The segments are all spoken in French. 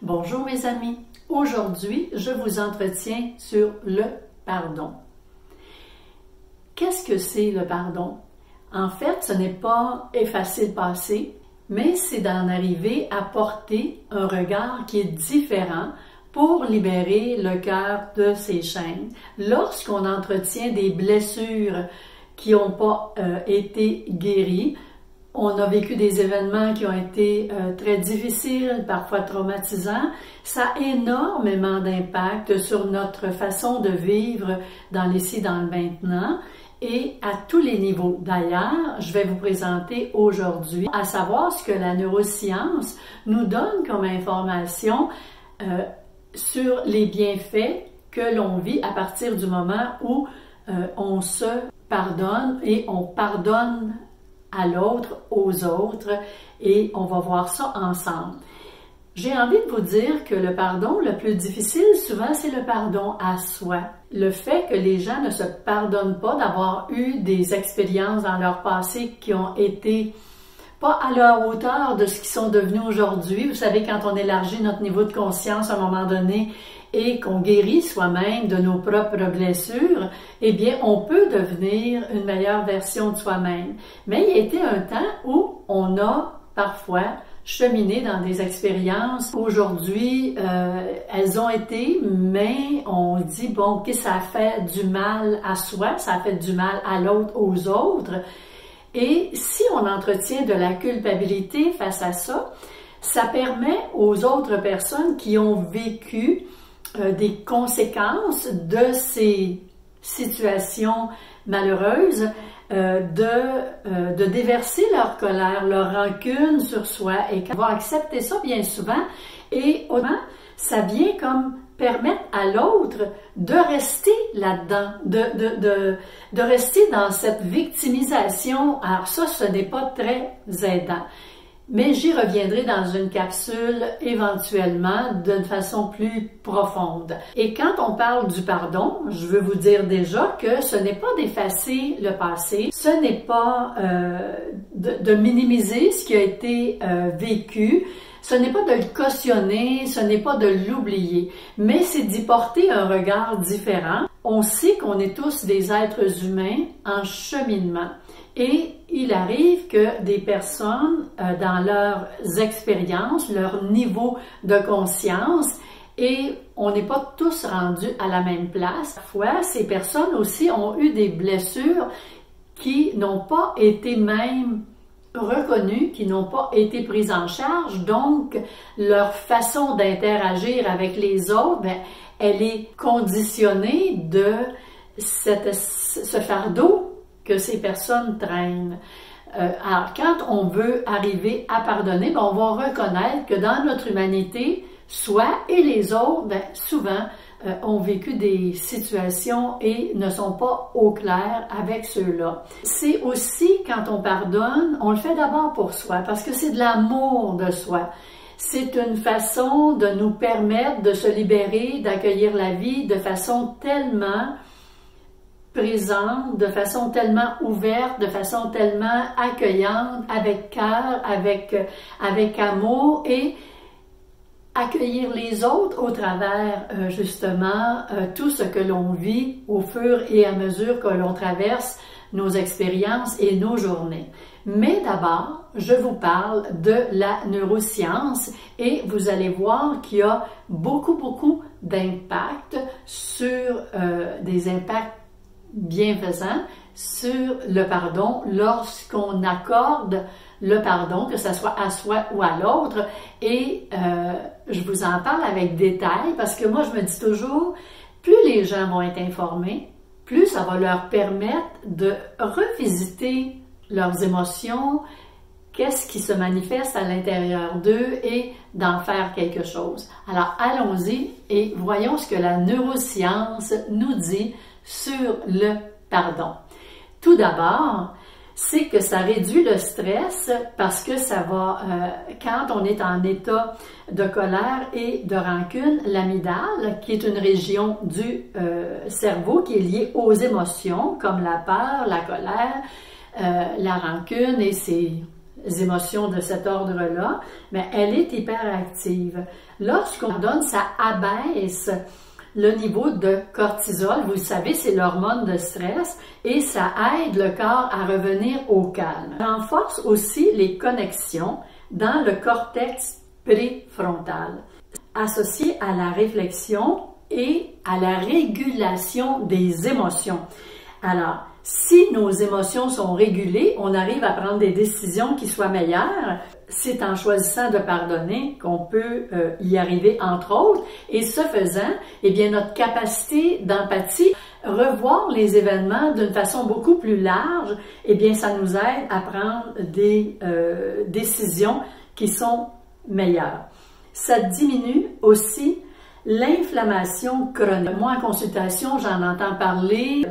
Bonjour mes amis, aujourd'hui je vous entretiens sur le pardon. Qu'est-ce que c'est le pardon? En fait, ce n'est pas effacer le passé, mais c'est d'en arriver à porter un regard qui est différent pour libérer le cœur de ses chaînes. Lorsqu'on entretient des blessures qui n'ont pas été guéries, on a vécu des événements qui ont été très difficiles, parfois traumatisants. Ça a énormément d'impact sur notre façon de vivre dans l'ici, dans le maintenant et à tous les niveaux. D'ailleurs, je vais vous présenter aujourd'hui à savoir ce que la neuroscience nous donne comme information sur les bienfaits que l'on vit à partir du moment où on se pardonne et on pardonne à l'autre, aux autres, et on va voir ça ensemble. J'ai envie de vous dire que le pardon le plus difficile, souvent, c'est le pardon à soi. Le fait que les gens ne se pardonnent pas d'avoir eu des expériences dans leur passé qui ont été pas à leur hauteur de ce qu'ils sont devenus aujourd'hui. Vous savez, quand on élargit notre niveau de conscience à un moment donné et qu'on guérit soi-même de nos propres blessures, eh bien, on peut devenir une meilleure version de soi-même. Mais il y a été un temps où on a parfois cheminé dans des expériences. Aujourd'hui, elles ont été, mais on dit, bon, ok, ça a fait du mal à soi, ça a fait du mal à l'autre, aux autres. Et si on entretient de la culpabilité face à ça, ça permet aux autres personnes qui ont vécu des conséquences de ces situations malheureuses de déverser leur colère, leur rancune sur soi et qu'on va accepter ça bien souvent et autrement, ça vient comme permettre à l'autre de rester là-dedans, de rester dans cette victimisation. Alors ça, ce n'est pas très aidant. Mais j'y reviendrai dans une capsule éventuellement d'une façon plus profonde. Et quand on parle du pardon, je veux vous dire déjà que ce n'est pas d'effacer le passé, ce n'est pas de minimiser ce qui a été vécu, ce n'est pas de le cautionner, ce n'est pas de l'oublier, mais c'est d'y porter un regard différent. On sait qu'on est tous des êtres humains en cheminement. Et il arrive que des personnes, dans leurs expériences, leur niveau de conscience, et on n'est pas tous rendus à la même place. Parfois, ces personnes aussi ont eu des blessures qui n'ont pas été même reconnues, qui n'ont pas été prises en charge. Donc, leur façon d'interagir avec les autres, ben, elle est conditionnée de ce fardeau que ces personnes traînent. Alors, quand on veut arriver à pardonner, ben, on va reconnaître que dans notre humanité, soi et les autres, ben, souvent, ont vécu des situations et ne sont pas au clair avec ceux-là. C'est aussi, quand on pardonne, on le fait d'abord pour soi, parce que c'est de l'amour de soi. C'est une façon de nous permettre de se libérer, d'accueillir la vie de façon tellement présente, de façon tellement ouverte, de façon tellement accueillante, avec cœur, avec amour et accueillir les autres au travers justement tout ce que l'on vit au fur et à mesure que l'on traverse nos expériences et nos journées. Mais d'abord, je vous parle de la neuroscience et vous allez voir qu'il y a beaucoup d'impact sur des impacts bienfaisant sur le pardon lorsqu'on accorde le pardon, que ce soit à soi ou à l'autre. Et je vous en parle avec détail parce que moi, je me dis toujours, plus les gens vont être informés, plus ça va leur permettre de revisiter leurs émotions, qu'est-ce qui se manifeste à l'intérieur d'eux et d'en faire quelque chose. Alors, allons-y et voyons ce que la neuroscience nous dit sur le pardon. Tout d'abord, c'est que ça réduit le stress parce que ça va, quand on est en état de colère et de rancune, l'amygdale, qui est une région du cerveau qui est liée aux émotions comme la peur, la colère, la rancune et émotions de cet ordre-là, mais elle est hyperactive. Lorsqu'on pardonne, ça abaisse le niveau de cortisol. Vous le savez, c'est l'hormone de stress et ça aide le corps à revenir au calme. Ça renforce aussi les connexions dans le cortex préfrontal, associé à la réflexion et à la régulation des émotions. Alors, si nos émotions sont régulées, on arrive à prendre des décisions qui soient meilleures. C'est en choisissant de pardonner qu'on peut y arriver, entre autres. Et ce faisant, eh bien, notre capacité d'empathie, revoir les événements d'une façon beaucoup plus large, eh bien, ça nous aide à prendre des décisions qui sont meilleures. Ça diminue aussi l'inflammation chronique. Moi, en consultation, j'en entends parler.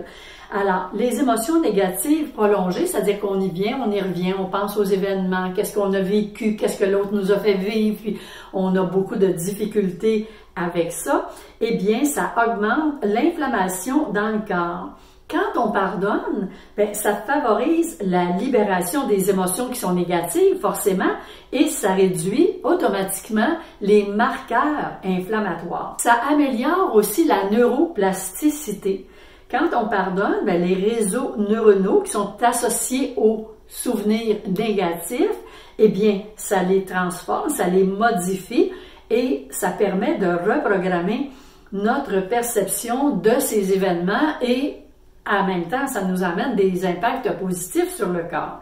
Alors, les émotions négatives prolongées, c'est-à-dire qu'on y vient, on y revient, on pense aux événements, qu'est-ce qu'on a vécu, qu'est-ce que l'autre nous a fait vivre, puis on a beaucoup de difficultés avec ça, eh bien, ça augmente l'inflammation dans le corps. Quand on pardonne, bien, ça favorise la libération des émotions qui sont négatives, forcément, et ça réduit automatiquement les marqueurs inflammatoires. Ça améliore aussi la neuroplasticité. Quand on pardonne, bien, les réseaux neuronaux qui sont associés aux souvenirs négatifs, eh bien, ça les transforme, ça les modifie et ça permet de reprogrammer notre perception de ces événements et en même temps, ça nous amène des impacts positifs sur le corps.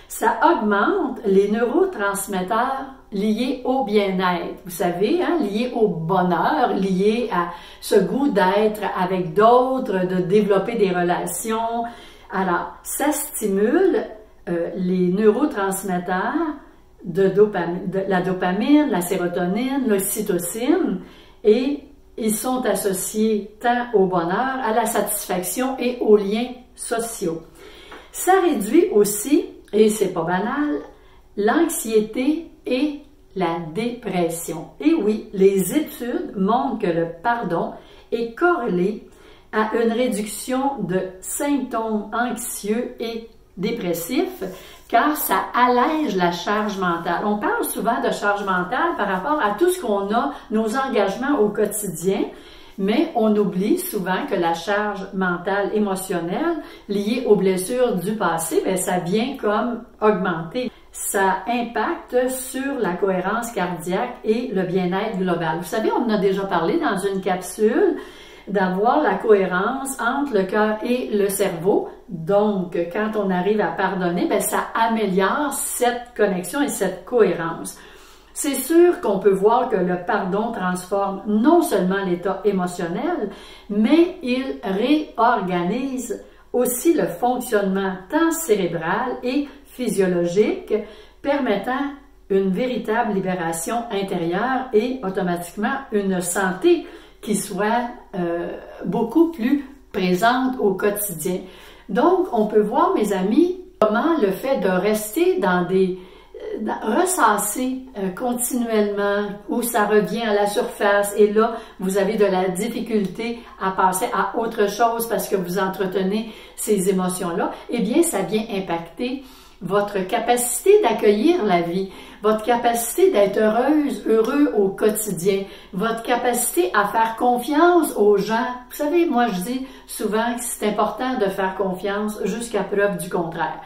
Ça augmente les neurotransmetteurs liés au bien-être, vous savez, hein, liés au bonheur, liés à ce goût d'être avec d'autres, de développer des relations. Alors, ça stimule les neurotransmetteurs de la dopamine, la sérotonine, l'oxytocine, et ils sont associés tant au bonheur, à la satisfaction et aux liens sociaux. Ça réduit aussi, et c'est pas banal, l'anxiété et la dépression. Et oui, les études montrent que le pardon est corrélé à une réduction de symptômes anxieux et dépressifs, car ça allège la charge mentale. On parle souvent de charge mentale par rapport à tout ce qu'on a, nos engagements au quotidien, mais on oublie souvent que la charge mentale émotionnelle liée aux blessures du passé, bien, ça vient comme augmenter. Ça impacte sur la cohérence cardiaque et le bien-être global. Vous savez, on en a déjà parlé dans une capsule, d'avoir la cohérence entre le cœur et le cerveau. Donc, quand on arrive à pardonner, bien, ça améliore cette connexion et cette cohérence. C'est sûr qu'on peut voir que le pardon transforme non seulement l'état émotionnel, mais il réorganise aussi le fonctionnement tant cérébral et physiologique, permettant une véritable libération intérieure et automatiquement une santé qui soit beaucoup plus présente au quotidien. Donc, on peut voir, mes amis, comment le fait de rester dans des ressasser continuellement, où ça revient à la surface, et là, vous avez de la difficulté à passer à autre chose parce que vous entretenez ces émotions-là, eh bien, ça vient impacter votre capacité d'accueillir la vie, votre capacité d'être heureuse, heureux au quotidien, votre capacité à faire confiance aux gens. Vous savez, moi, je dis souvent que c'est important de faire confiance jusqu'à preuve du contraire.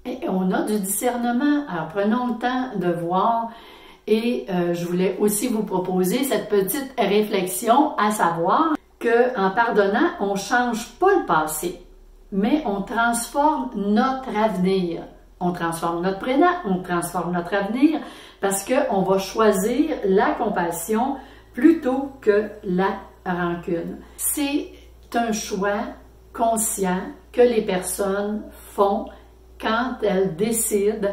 Et on a du discernement, alors prenons le temps de voir et je voulais aussi vous proposer cette petite réflexion à savoir qu'en pardonnant, on ne change pas le passé, mais on transforme notre avenir. On transforme notre présent, on transforme notre avenir parce qu'on va choisir la compassion plutôt que la rancune. C'est un choix conscient que les personnes font quand elles décident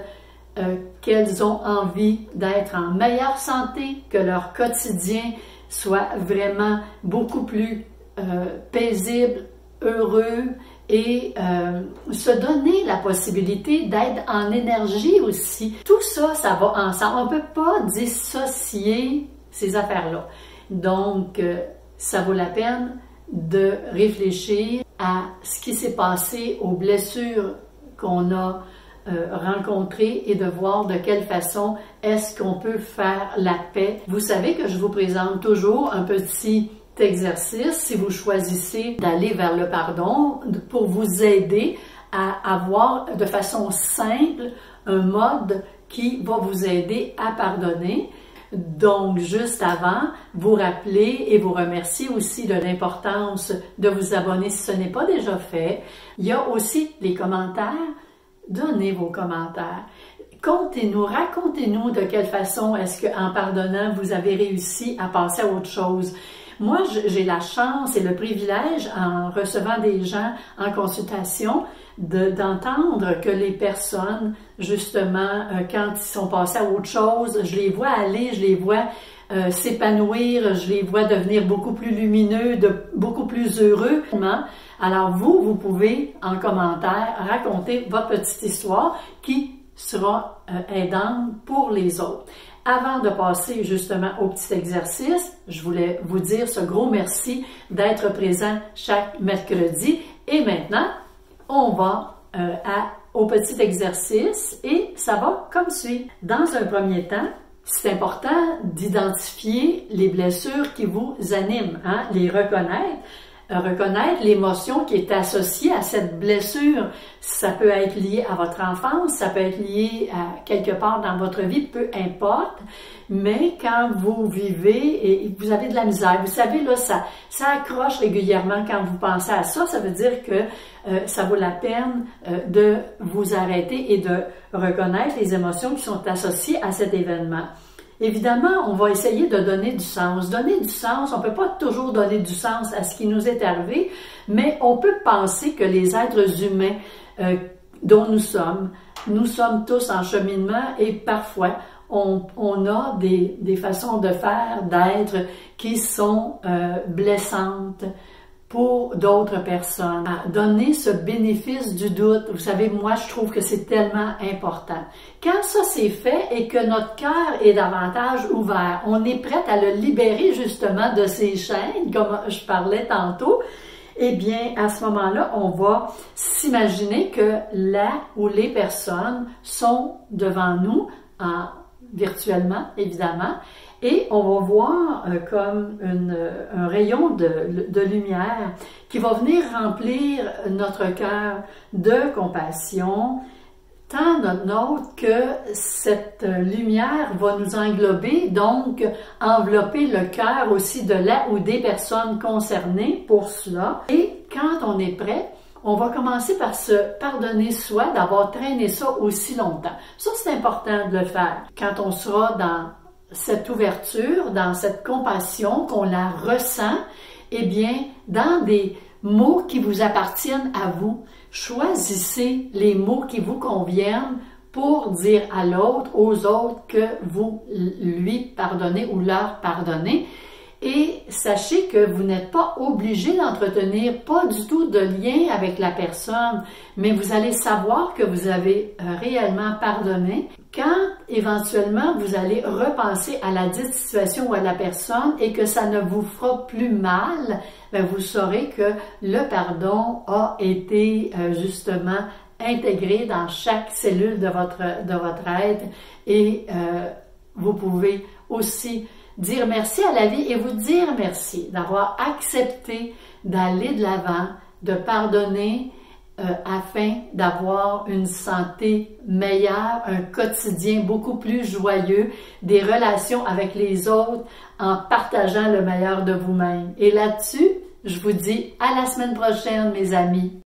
qu'elles ont envie d'être en meilleure santé, que leur quotidien soit vraiment beaucoup plus paisible, heureux et se donner la possibilité d'être en énergie aussi. Tout ça, ça va ensemble. On ne peut pas dissocier ces affaires-là. Donc, ça vaut la peine de réfléchir à ce qui s'est passé, aux blessures qu'on a rencontrer et de voir de quelle façon est-ce qu'on peut faire la paix. Vous savez que je vous présente toujours un petit exercice si vous choisissez d'aller vers le pardon pour vous aider à avoir de façon simple un mode qui va vous aider à pardonner. Donc, juste avant, vous rappelez et vous remerciez aussi de l'importance de vous abonner si ce n'est pas déjà fait. Il y a aussi les commentaires. Donnez vos commentaires. Contez-nous, racontez-nous de quelle façon est-ce qu'en pardonnant, vous avez réussi à passer à autre chose. Moi, j'ai la chance et le privilège, en recevant des gens en consultation, d'entendre que les personnes, justement, quand ils sont passés à autre chose, je les vois aller, je les vois s'épanouir, je les vois devenir beaucoup plus lumineux, beaucoup plus heureux. Alors vous pouvez, en commentaire, raconter votre petite histoire qui sera aidante pour les autres. Avant de passer justement au petit exercice, je voulais vous dire ce gros merci d'être présent chaque mercredi. Et maintenant, on va au petit exercice et ça va comme suit. Dans un premier temps, c'est important d'identifier les blessures qui vous animent, hein, les reconnaître. Reconnaître l'émotion qui est associée à cette blessure. Ça peut être lié à votre enfance, ça peut être lié à quelque part dans votre vie, peu importe. Mais quand vous vivez et vous avez de la misère, vous savez, là, ça accroche régulièrement quand vous pensez à ça. Ça veut dire que ça vaut la peine de vous arrêter et de reconnaître les émotions qui sont associées à cet événement. Évidemment, on va essayer de donner du sens. Donner du sens, on ne peut pas toujours donner du sens à ce qui nous est arrivé, mais on peut penser que les êtres humains dont nous sommes tous en cheminement et parfois on a des façons de faire, d'être qui sont blessantes pour d'autres personnes. Donner ce bénéfice du doute, vous savez, moi, je trouve que c'est tellement important. Quand ça c'est fait et que notre cœur est davantage ouvert, on est prêt à le libérer justement de ces chaînes, comme je parlais tantôt, eh bien, à ce moment-là, on va s'imaginer que là où les personnes sont devant nous, virtuellement, évidemment, et on va voir comme un rayon de lumière qui va venir remplir notre cœur de compassion, tant notre nôtre que cette lumière va nous englober, donc envelopper le cœur aussi de là ou des personnes concernées pour cela. Et quand on est prêt, on va commencer par se pardonner soi d'avoir traîné ça aussi longtemps. Ça, c'est important de le faire. Quand on sera dans cette ouverture, dans cette compassion, qu'on la ressent, eh bien, dans des mots qui vous appartiennent à vous, choisissez les mots qui vous conviennent pour dire à l'autre, aux autres, que vous lui pardonnez ou leur pardonnez. Et sachez que vous n'êtes pas obligé d'entretenir pas du tout de lien avec la personne, mais vous allez savoir que vous avez réellement pardonné quand éventuellement vous allez repenser à la dite situation ou à la personne et que ça ne vous fera plus mal, bien, vous saurez que le pardon a été justement intégré dans chaque cellule de votre être et vous pouvez aussi dire merci à la vie et vous dire merci d'avoir accepté d'aller de l'avant, de pardonner afin d'avoir une santé meilleure, un quotidien beaucoup plus joyeux, des relations avec les autres en partageant le meilleur de vous-même. Et là-dessus, je vous dis à la semaine prochaine, mes amis.